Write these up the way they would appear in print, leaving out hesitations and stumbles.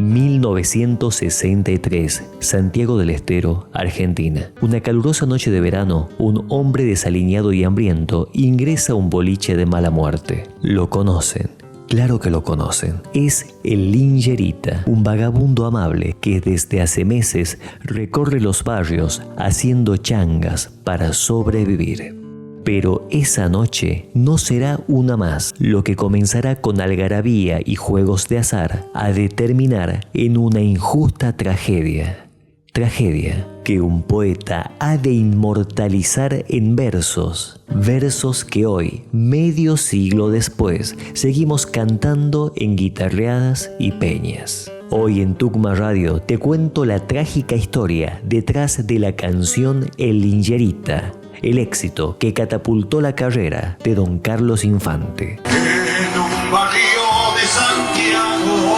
1963, Santiago del Estero, Argentina. Una calurosa noche de verano, un hombre desaliñado y hambriento ingresa a un boliche de mala muerte. Lo conocen. Claro que lo conocen. Es el Lingerita, un vagabundo amable que desde hace meses recorre los barrios haciendo changas para sobrevivir. Pero esa noche no será una más, lo que comenzará con algarabía y juegos de azar a determinar en una injusta tragedia. Tragedia que un poeta ha de inmortalizar en versos, versos que hoy, medio siglo después, seguimos cantando en guitarreadas y peñas. Hoy en Tucumán Radio te cuento la trágica historia detrás de la canción El Lingerita, el éxito que catapultó la carrera de Don Carlos Infante. En un barrio de Santiago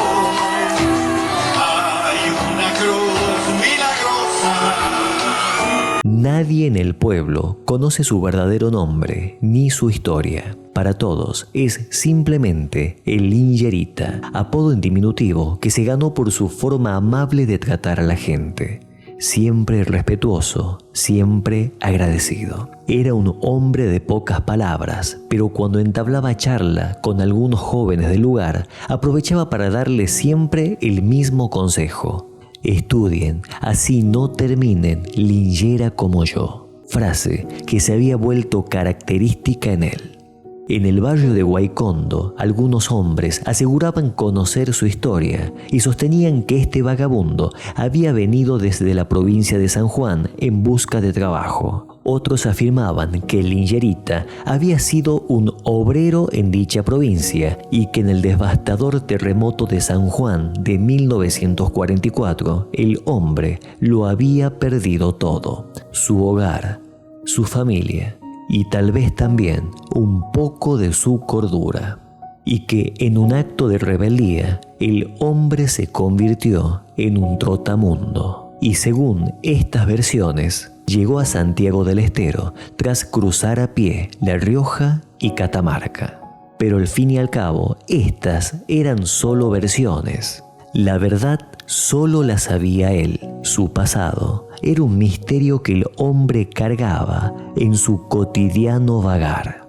hay una cruz milagrosa. Nadie en el pueblo conoce su verdadero nombre ni su historia. Para todos es simplemente el Lingerita, apodo en diminutivo que se ganó por su forma amable de tratar a la gente. Siempre respetuoso, siempre agradecido. Era un hombre de pocas palabras, pero cuando entablaba charla con algunos jóvenes del lugar, aprovechaba para darles siempre el mismo consejo. Estudien, así no terminen lingera como yo. Frase que se había vuelto característica en él. En el barrio de Guaycondo, algunos hombres aseguraban conocer su historia y sostenían que este vagabundo había venido desde la provincia de San Juan en busca de trabajo. Otros afirmaban que el Lingerita había sido un obrero en dicha provincia y que en el devastador terremoto de San Juan de 1944, el hombre lo había perdido todo: su hogar, su familia y tal vez también un poco de su cordura, y que en un acto de rebeldía el hombre se convirtió en un trotamundo y, según estas versiones, llegó a Santiago del Estero tras cruzar a pie La Rioja y Catamarca. Pero al fin y al cabo, estas eran solo versiones. La verdad solo la sabía él. Su pasado era un misterio que el hombre cargaba en su cotidiano vagar.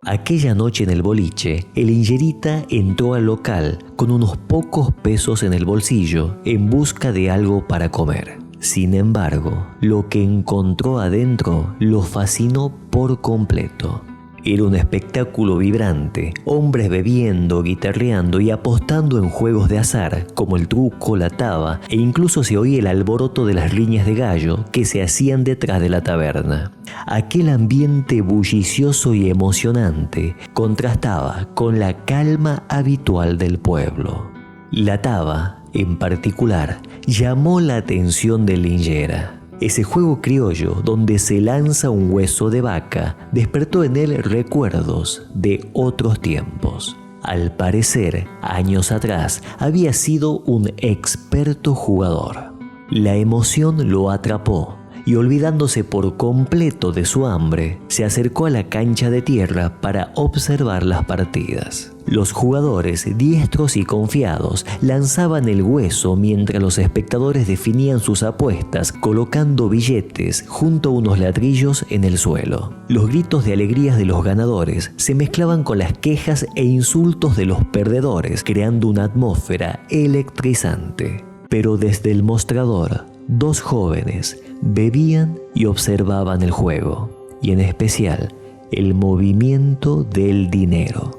Aquella noche en el boliche, el Lingerita entró al local con unos pocos pesos en el bolsillo en busca de algo para comer. Sin embargo, lo que encontró adentro lo fascinó por completo. Era un espectáculo vibrante, hombres bebiendo, guitarreando y apostando en juegos de azar, como el truco, la taba, e incluso se oía el alboroto de las riñas de gallo que se hacían detrás de la taberna. Aquel ambiente bullicioso y emocionante contrastaba con la calma habitual del pueblo. La taba, en particular, llamó la atención del Lingera. Ese juego criollo donde se lanza un hueso de vaca despertó en él recuerdos de otros tiempos. Al parecer, años atrás, había sido un experto jugador. La emoción lo atrapó y, olvidándose por completo de su hambre, se acercó a la cancha de tierra para observar las partidas. Los jugadores, diestros y confiados, lanzaban el hueso mientras los espectadores definían sus apuestas colocando billetes junto a unos ladrillos en el suelo. Los gritos de alegría de los ganadores se mezclaban con las quejas e insultos de los perdedores, creando una atmósfera electrizante. Pero desde el mostrador, dos jóvenes bebían y observaban el juego, y en especial el movimiento del dinero.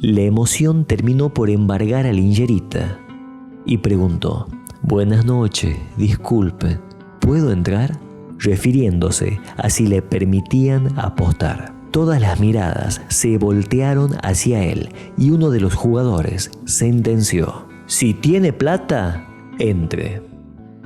La emoción terminó por embargar al Lingerita y preguntó: «Buenas noches, disculpen, ¿puedo entrar?», refiriéndose a si le permitían apostar. Todas las miradas se voltearon hacia él y uno de los jugadores sentenció: «Si tiene plata, entre».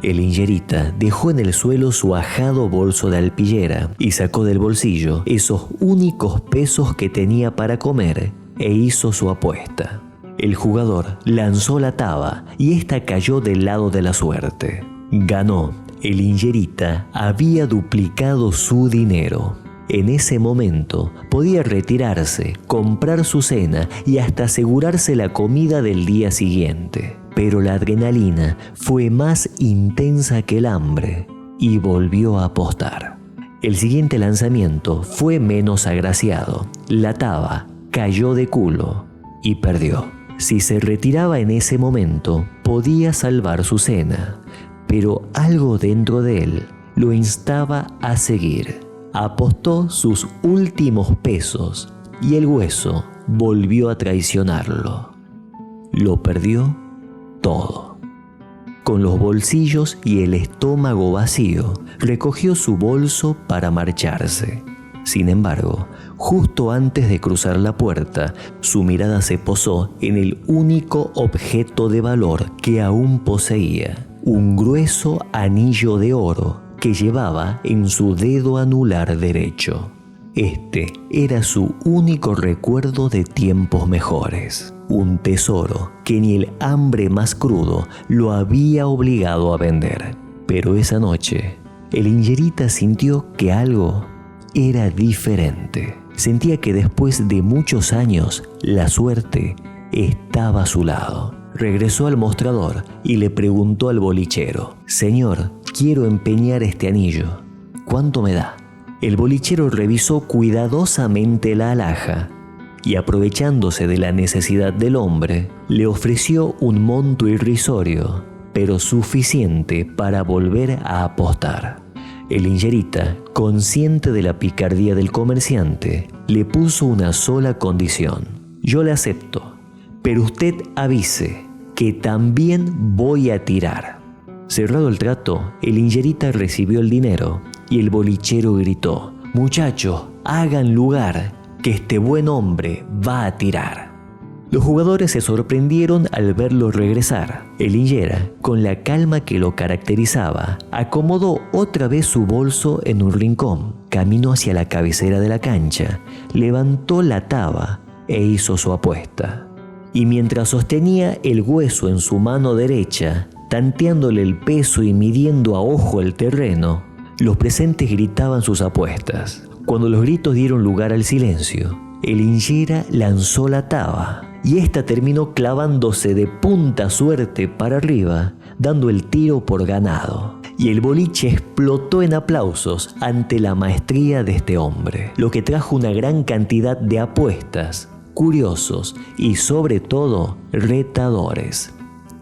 El Lingerita dejó en el suelo su ajado bolso de alpillera y sacó del bolsillo esos únicos pesos que tenía para comer e hizo su apuesta. El jugador lanzó la taba y ésta cayó del lado de la suerte. Ganó. El Lingerita había duplicado su dinero. En ese momento podía retirarse, comprar su cena y hasta asegurarse la comida del día siguiente. Pero la adrenalina fue más intensa que el hambre y volvió a apostar. El siguiente lanzamiento fue menos agraciado. La taba cayó de culo y perdió. Si se retiraba en ese momento, podía salvar su cena, pero algo dentro de él lo instaba a seguir. Apostó sus últimos pesos y el hueso volvió a traicionarlo. Lo perdió todo. Con los bolsillos y el estómago vacío, recogió su bolso para marcharse. Sin embargo, justo antes de cruzar la puerta, su mirada se posó en el único objeto de valor que aún poseía, un grueso anillo de oro que llevaba en su dedo anular derecho. Este era su único recuerdo de tiempos mejores, un tesoro que ni el hambre más crudo lo había obligado a vender. Pero esa noche, el Ingerita sintió que algo era diferente. Sentía que después de muchos años, la suerte estaba a su lado. Regresó al mostrador y le preguntó al bolichero: «Señor, quiero empeñar este anillo. ¿Cuánto me da?». El bolichero revisó cuidadosamente la alhaja y, aprovechándose de la necesidad del hombre, le ofreció un monto irrisorio, pero suficiente para volver a apostar. El Ingerita, consciente de la picardía del comerciante, le puso una sola condición: «Yo le acepto, pero usted avise que también voy a tirar». Cerrado el trato, el Ingerita recibió el dinero y el bolichero gritó: «Muchachos, hagan lugar, que este buen hombre va a tirar». Los jugadores se sorprendieron al verlo regresar. El Ingera, con la calma que lo caracterizaba, acomodó otra vez su bolso en un rincón, caminó hacia la cabecera de la cancha, levantó la taba e hizo su apuesta. Y mientras sostenía el hueso en su mano derecha, tanteándole el peso y midiendo a ojo el terreno, los presentes gritaban sus apuestas. Cuando los gritos dieron lugar al silencio, el Ingera lanzó la taba y ésta terminó clavándose de punta suerte para arriba, dando el tiro por ganado. Y el boliche explotó en aplausos ante la maestría de este hombre, lo que trajo una gran cantidad de apuestas, curiosos y sobre todo retadores.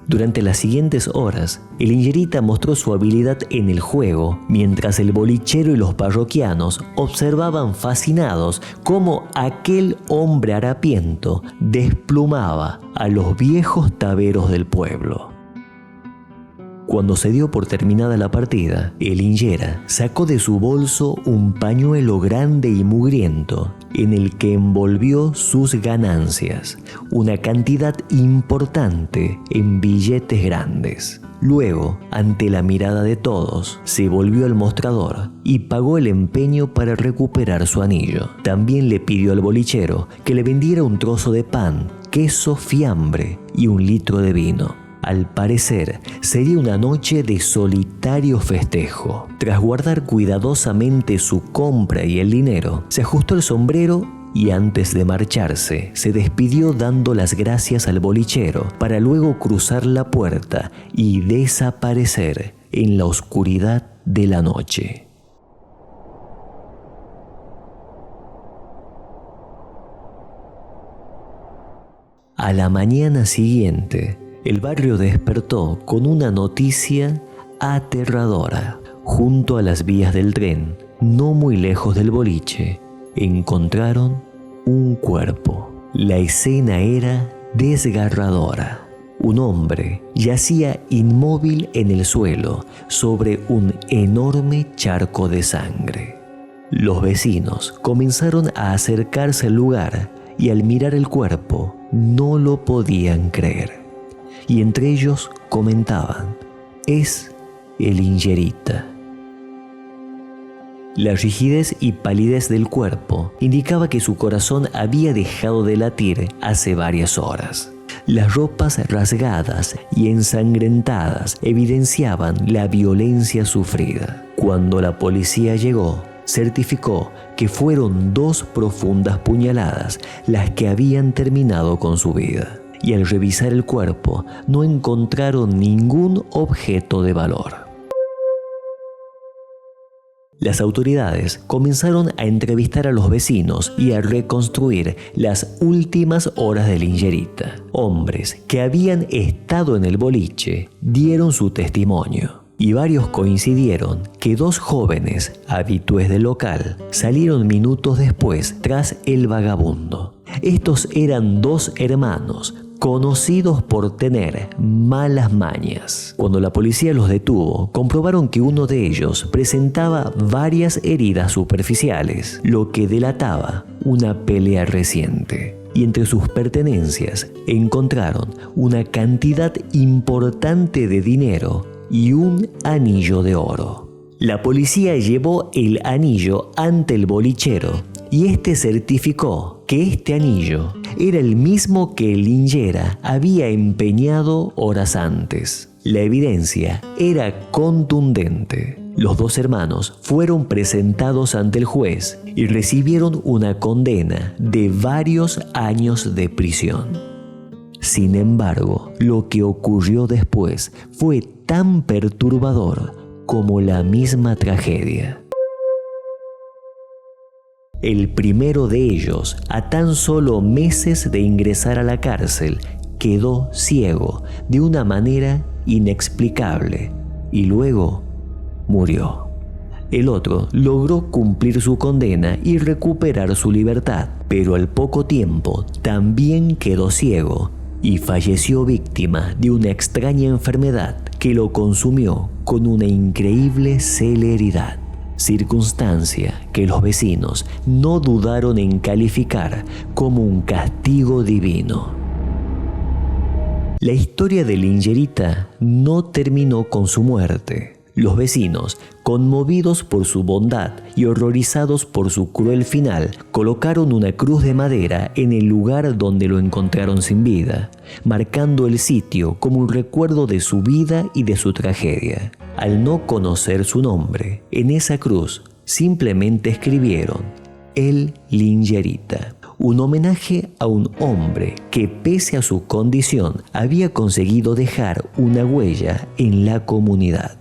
Durante las siguientes horas, el Ingerita mostró su habilidad en el juego, mientras el bolichero y los parroquianos observaban fascinados cómo aquel hombre harapiento desplumaba a los viejos taberos del pueblo. Cuando se dio por terminada la partida, el Ingera sacó de su bolso un pañuelo grande y mugriento en el que envolvió sus ganancias, una cantidad importante en billetes grandes. Luego, ante la mirada de todos, se volvió al mostrador y pagó el empeño para recuperar su anillo. También le pidió al bolichero que le vendiera un trozo de pan, queso, fiambre y un litro de vino. Al parecer, sería una noche de solitario festejo. Tras guardar cuidadosamente su compra y el dinero, se ajustó el sombrero y antes de marcharse, se despidió dando las gracias al bolichero para luego cruzar la puerta y desaparecer en la oscuridad de la noche. A la mañana siguiente, el barrio despertó con una noticia aterradora. Junto a las vías del tren, no muy lejos del boliche, encontraron un cuerpo. La escena era desgarradora. Un hombre yacía inmóvil en el suelo sobre un enorme charco de sangre. Los vecinos comenzaron a acercarse al lugar y al mirar el cuerpo no lo podían creer. Y entre ellos comentaban: «Es el Ingerita». La rigidez y palidez del cuerpo indicaba que su corazón había dejado de latir hace varias horas. Las ropas rasgadas y ensangrentadas evidenciaban la violencia sufrida. Cuando la policía llegó, certificó que fueron 2 profundas puñaladas las que habían terminado con su vida. Y al revisar el cuerpo no encontraron ningún objeto de valor. Las autoridades comenzaron a entrevistar a los vecinos y a reconstruir las últimas horas de Lingerita. Hombres que habían estado en el boliche dieron su testimonio y varios coincidieron que 2 jóvenes habitués del local salieron minutos después tras el vagabundo. Estos eran 2 hermanos conocidos por tener malas mañas. Cuando la policía los detuvo, comprobaron que uno de ellos presentaba varias heridas superficiales, lo que delataba una pelea reciente. Y entre sus pertenencias encontraron una cantidad importante de dinero y un anillo de oro. La policía llevó el anillo ante el bolichero y este certificó que este anillo era el mismo que Lingera había empeñado horas antes. La evidencia era contundente. Los 2 hermanos fueron presentados ante el juez y recibieron una condena de varios años de prisión. Sin embargo, lo que ocurrió después fue tan perturbador como la misma tragedia. El primero de ellos, a tan solo meses de ingresar a la cárcel, quedó ciego de una manera inexplicable y luego murió. El otro logró cumplir su condena y recuperar su libertad, pero al poco tiempo también quedó ciego y falleció víctima de una extraña enfermedad que lo consumió con una increíble celeridad. Circunstancia que los vecinos no dudaron en calificar como un castigo divino. La historia de Lingerita no terminó con su muerte. Los vecinos, conmovidos por su bondad y horrorizados por su cruel final, colocaron una cruz de madera en el lugar donde lo encontraron sin vida, marcando el sitio como un recuerdo de su vida y de su tragedia. Al no conocer su nombre, en esa cruz simplemente escribieron El Lingerita, un homenaje a un hombre que pese a su condición había conseguido dejar una huella en la comunidad.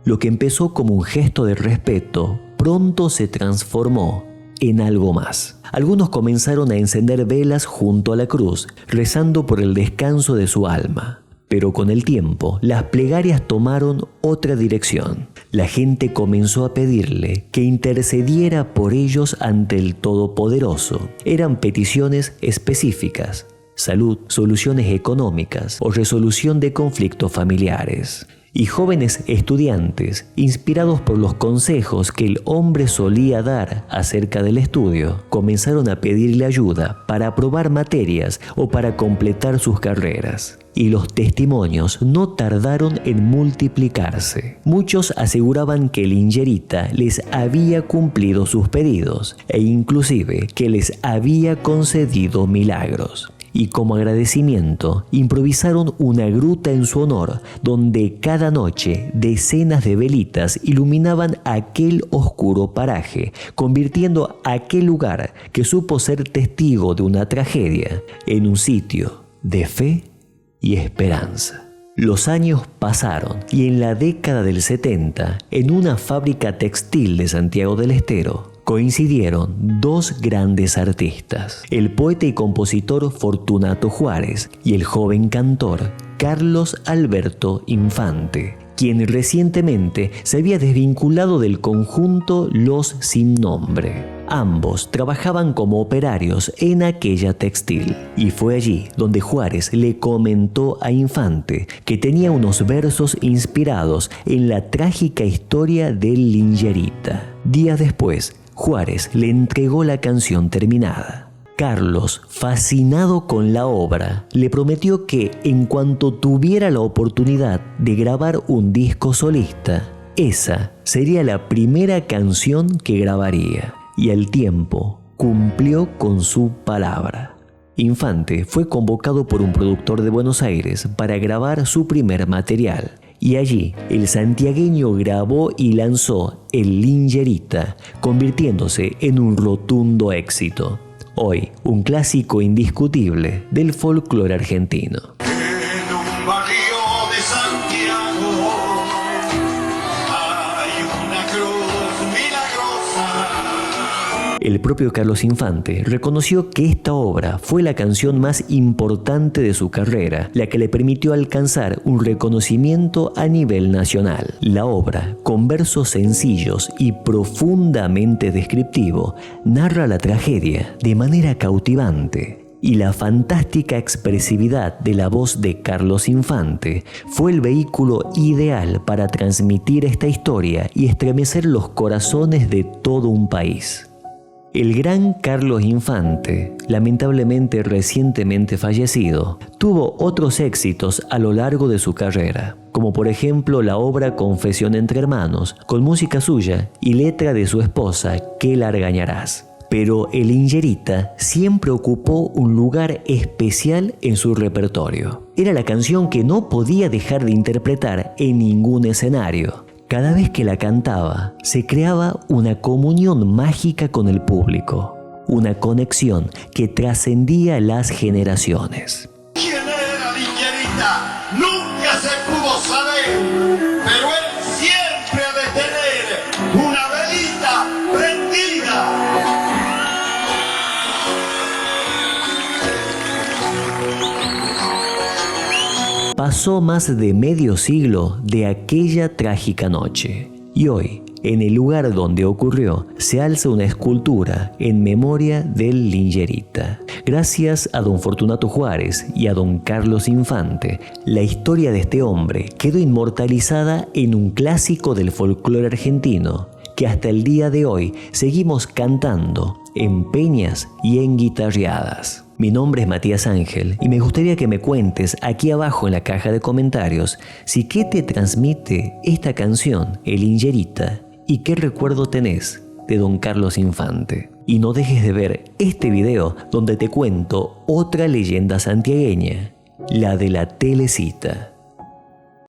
Lo que empezó como un gesto de respeto pronto se transformó en algo más. Algunos comenzaron a encender velas junto a la cruz, rezando por el descanso de su alma. Pero con el tiempo, las plegarias tomaron otra dirección. La gente comenzó a pedirle que intercediera por ellos ante el Todopoderoso. Eran peticiones específicas: salud, soluciones económicas o resolución de conflictos familiares. Y jóvenes estudiantes, inspirados por los consejos que el hombre solía dar acerca del estudio, comenzaron a pedirle ayuda para aprobar materias o para completar sus carreras. Y los testimonios no tardaron en multiplicarse. Muchos aseguraban que Lingerita les había cumplido sus pedidos e inclusive que les había concedido milagros. Y como agradecimiento, improvisaron una gruta en su honor, donde cada noche decenas de velitas iluminaban aquel oscuro paraje, convirtiendo aquel lugar que supo ser testigo de una tragedia en un sitio de fe y esperanza. Los años pasaron y en la década del 70, en una fábrica textil de Santiago del Estero, coincidieron 2 grandes artistas, el poeta y compositor Fortunato Juárez y el joven cantor Carlos Alberto Infante, quien recientemente se había desvinculado del conjunto Los Sin Nombre. Ambos trabajaban como operarios en aquella textil, y fue allí donde Juárez le comentó a Infante que tenía unos versos inspirados en la trágica historia de Lingerita. Días después, Juárez le entregó la canción terminada. Carlos, fascinado con la obra, le prometió que en cuanto tuviera la oportunidad de grabar un disco solista, esa sería la primera canción que grabaría. Y al tiempo cumplió con su palabra. Infante fue convocado por un productor de Buenos Aires para grabar su primer material, Y allí el santiagueño grabó y lanzó el Lingerita, convirtiéndose en un rotundo éxito. Hoy, un clásico indiscutible del folclore argentino. En un barrio de Santiago hay una cruz milagrosa. El propio Carlos Infante reconoció que esta obra fue la canción más importante de su carrera, la que le permitió alcanzar un reconocimiento a nivel nacional. La obra, con versos sencillos y profundamente descriptivo, narra la tragedia de manera cautivante. Y la fantástica expresividad de la voz de Carlos Infante fue el vehículo ideal para transmitir esta historia y estremecer los corazones de todo un país. El gran Carlos Infante, lamentablemente recientemente fallecido, tuvo otros éxitos a lo largo de su carrera, como por ejemplo la obra Confesión entre hermanos, con música suya y letra de su esposa, Que Largañarás. Pero el Lingerita siempre ocupó un lugar especial en su repertorio. Era la canción que no podía dejar de interpretar en ningún escenario. Cada vez que la cantaba, se creaba una comunión mágica con el público, una conexión que trascendía las generaciones. ¿Quién era Lingerita? Nunca se pudo saber, pero él siempre ha de tener una velita prendida. Pasó más de medio siglo de aquella trágica noche y hoy, en el lugar donde ocurrió, se alza una escultura en memoria del Lingerita. Gracias a don Fortunato Juárez y a don Carlos Infante, la historia de este hombre quedó inmortalizada en un clásico del folclore argentino que hasta el día de hoy seguimos cantando en peñas y en guitarreadas. Mi nombre es Matías Ángel y me gustaría que me cuentes aquí abajo en la caja de comentarios si qué te transmite esta canción, el Lingerita, y qué recuerdo tenés de don Carlos Infante. Y no dejes de ver este video donde te cuento otra leyenda santiagueña, la de la Telecita.